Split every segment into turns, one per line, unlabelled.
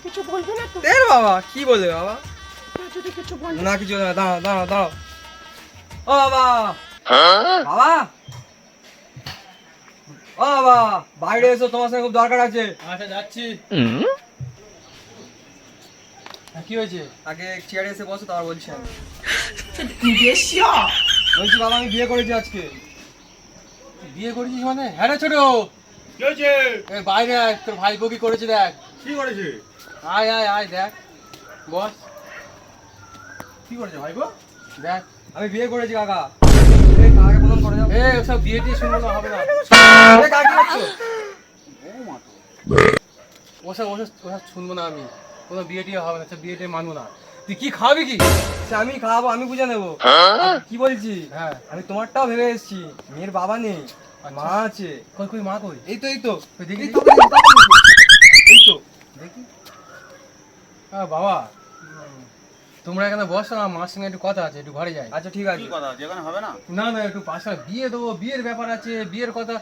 কিছু বলবে না তো?
এর বাবা কি বলবে বাবা?
যদি কিছু বলবে
না কিছু না, দাঁড়াও দাঁড়াও দাঁড়াও। ও বাবা, বাবা, ও বাবা, বাইরে এসো, তোমার সঙ্গে খুব দরকার আছে।
আচ্ছা যাচ্ছি। কি হয়েছে?
আগে চেয়ারে এসে বসো, তারপর বলছি আমি।
বেশিয়া
বলছি বাবা, আমি বিয়ে করেছি আজকে।
বিয়ে করেছিস মানে? হ্যাঁ রে ছোট,
কি হয়েছে?
এই বাইরে আয়, তোর ভাইপো কি করেছে দেখ।
কি করেছে?
আয় আয় আয় দেখ, বস
কি করেছে ভাইগো?
দেখ।
আমি বিয়ে করেছি কাকা। এই কাকাকে প্রণাম করে যাও।
এই ওসব বিয়ে টিয়ে শুনবো না, হবে না।
এই কাকা কি করছো?
ওসব ওসব ওসব শুনবো না আমি। কোনো বিয়ে টিয়ে হবে না, সব বিয়ে টিয়ে মানবো না। তুই কি খাওয়াবি কি?
সে আমি খাওয়াবো, আমি বুঝে নেবো। কি বলছি?
হ্যাঁ,
আমি তোমারটাও ভেবে এসেছি। মেয়ের বাবা নেই, মা আছে।
কই কই মা কই?
এই তো এই তো
কই দেখি
এই
দেখি।
তো, এই তো।
দেখি। বাবা, তোমরা এখানে বসো, আমার মার সঙ্গে একটু কথা আছে, একটু ঘরে যাই।
আচ্ছা ঠিক আছে।
কি কথা? যেখানে হবে না?
না না, একটু পাশে বিয়ে দেবো, বিয়ের ব্যাপার আছে, বিয়ের কথা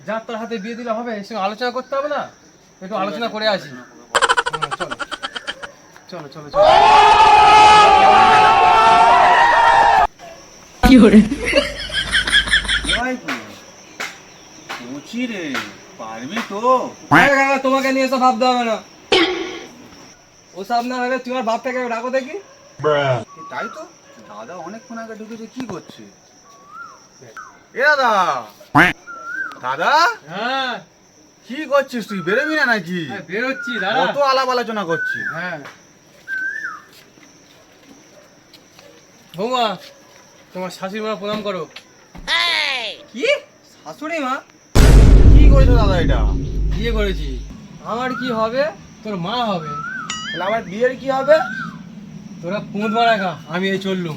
যার তার হাতে বিয়ে দিলে হবে, এর সঙ্গে আলোচনা করতে হবে না? একটু আলোচনা করে আসি। চলো চলো চলো চলো।
ভাইগো, বলছি রে, পারবি তো?
আরে কাকা, তোমাকে নিয়ে এসব ভাবতে হবে না। ও সব না ভেবে তোমার বাপটাকে ডাকো দেখি।
তাই তো, দাদা অনেকক্ষণ আগে ঢুকেছে, কি করছে? এ দাদা, দাদা
হ্যাঁ,
কি করছিস তুই? বেরোবি না নাকি?
হ্যাঁ, বেরোচ্ছি দাদা।
কত আলাপ আলোচনা করছি।
হ্যাঁ বৌমা, তোমার শাশুড়ি মা প্রণাম করো।
কি? শাশুড়ি মা?
কি করেছো দাদা এটা?
বিয়ে করেছি,
আমার কি হবে?
তোর মা হবে।
তাহলে আমার বিয়ের কি হবে?
তোরা পুঁত মারা খা, আমি এই চললুম।